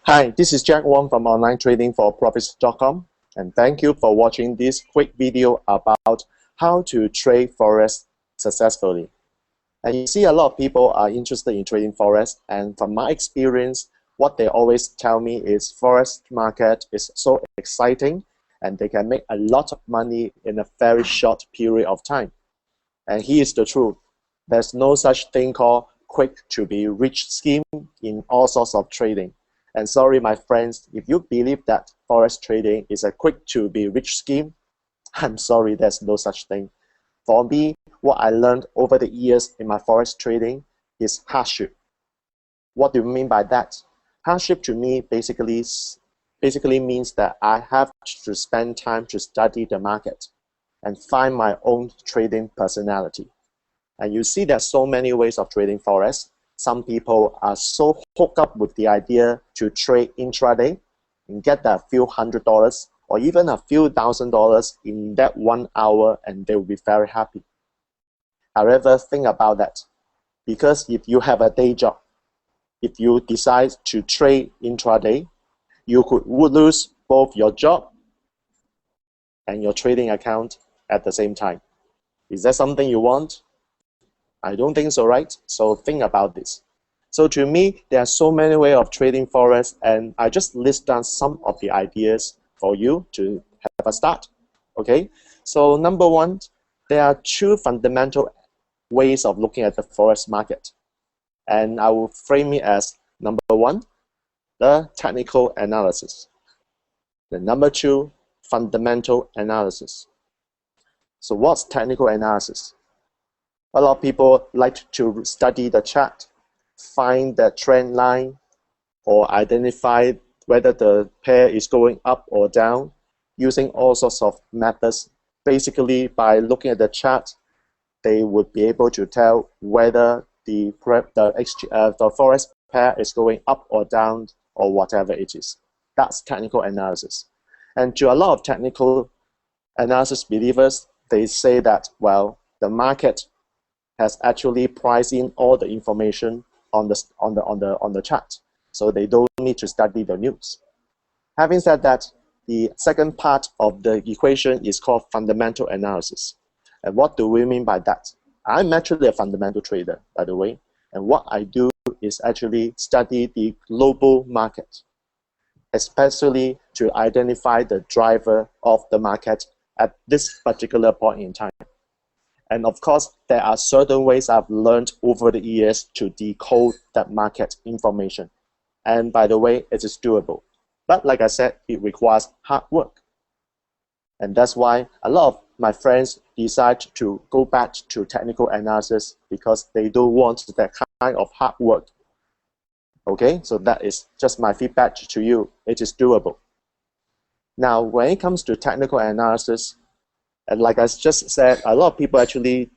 Hi, this is Jack Wong from OnlineTradingForProfits.com, and thank you for watching this quick video about how to trade Forex successfully. And you see a lot of people are interested in trading Forex, and from my experience, what they always tell me is Forex market is so exciting and they can make a lot of money in a very short period of time. And here's the truth. There's no such thing called quick to be rich scheme in all sorts of trading. And sorry, my friends, if you believe that Forex trading is a quick to be rich scheme, I'm sorry, there's no such thing. For me, what I learned over the years in my Forex trading is hardship. What do you mean by that? Hardship to me basically means that I have to spend time to study the market and find my own trading personality. And you see there's so many ways of trading Forex. Some people are so hooked up with the idea to trade intraday and get a few $100 or even a few $1,000 in that 1 hour, and they will be very happy. However, think about that. Because if you have a day job, if you decide to trade intraday, you could lose both your job and your trading account at the same time. Is that something you want? I don't think so, right? So think about this. So to me, there are so many ways of trading Forex, and I just list down some of the ideas for you to have a start. Okay, so number one, there are two fundamental ways of looking at the Forex market. And I will frame it as number one, the technical analysis. The number two, fundamental analysis. So what's technical analysis? A lot of people like to study the chart, find the trend line, or identify whether the pair is going up or down using all sorts of methods. Basically, by looking at the chart, they would be able to tell whether the Forex pair is going up or down or whatever it is. That's technical analysis. And to a lot of technical analysis believers, they say that, well, the market has actually priced in all the information on the chart, so they don't need to study the news. Having said that, the second part of the equation is called fundamental analysis. And what do we mean by that? I'm actually a fundamental trader, by the way, and what I do is actually study the global market, especially to identify the driver of the market at this particular point in time. And of course, there are certain ways I've learned over the years to decode that market information. And by the way, it is doable. But like I said, it requires hard work. And that's why a lot of my friends decide to go back to technical analysis because they don't want that kind of hard work. Okay, so that is just my feedback to you. It is doable. Now, when it comes to technical analysis, and like I just said, a lot of people actually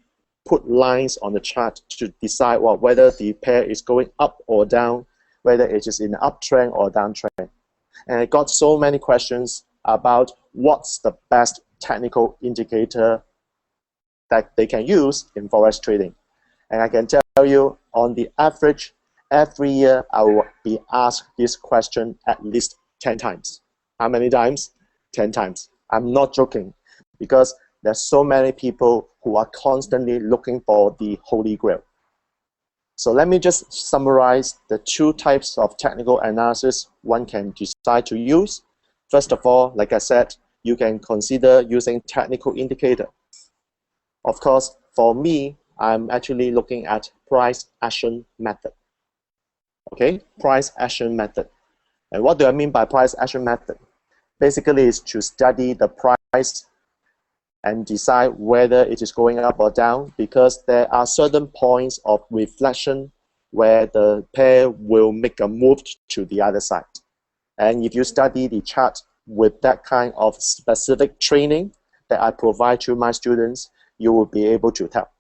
put lines on the chart to decide whether the pair is going up or down, whether it is in an uptrend or downtrend. And I got so many questions about what's the best technical indicator that they can use in Forex trading. And I can tell you, on the average, every year I will be asked this question at least 10 times. How many times? 10 times. I'm not joking, because there's so many people who are constantly looking for the Holy Grail. So let me just summarize the two types of technical analysis one can decide to use. First of all, like I said, you can consider using technical indicator. Of course, for me, I'm actually looking at price action method. Okay, price action method. And what do I mean by price action method? Basically, is to study the price and decide whether it is going up or down, because there are certain points of reflection where the pair will make a move to the other side. And if you study the chart with that kind of specific training that I provide to my students, you will be able to tell.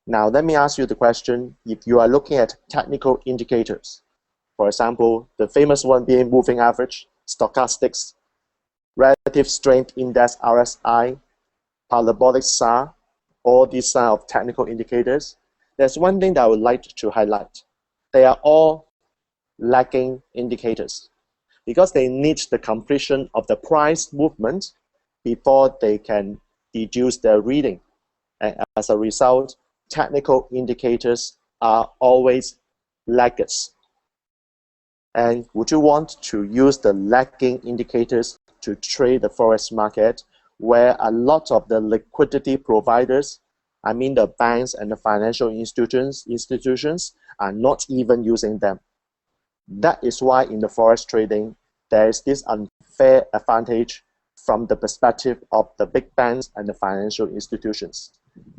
Now, let me ask you the question, if you are looking at technical indicators, for example, the famous one being moving average, stochastics, relative strength index RSI, parabolic SAR, all these kind of technical indicators, there's one thing that I would like to highlight. They are all lagging indicators because they need the completion of the price movement before they can deduce their reading. And as a result, technical indicators are always laggards. And would you want to use the lagging indicators to trade the Forex market where a lot of the liquidity providers, I mean the banks and the financial institutions are not even using them? That is why in the Forex trading, there is this unfair advantage from the perspective of the big banks and the financial institutions.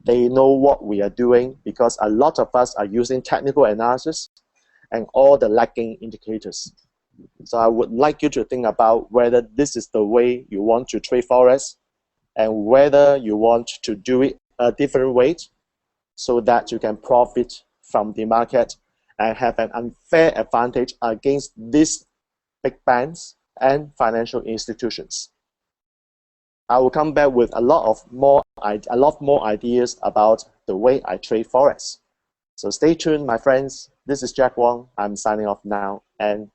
They know what we are doing because a lot of us are using technical analysis and all the lagging indicators. So I would like you to think about whether this is the way you want to trade Forex and whether you want to do it a different way so that you can profit from the market and have an unfair advantage against these big banks and financial institutions. I will come back with a lot more ideas about the way I trade Forex. So stay tuned, my friends. This is Jack Wong. I'm signing off now, and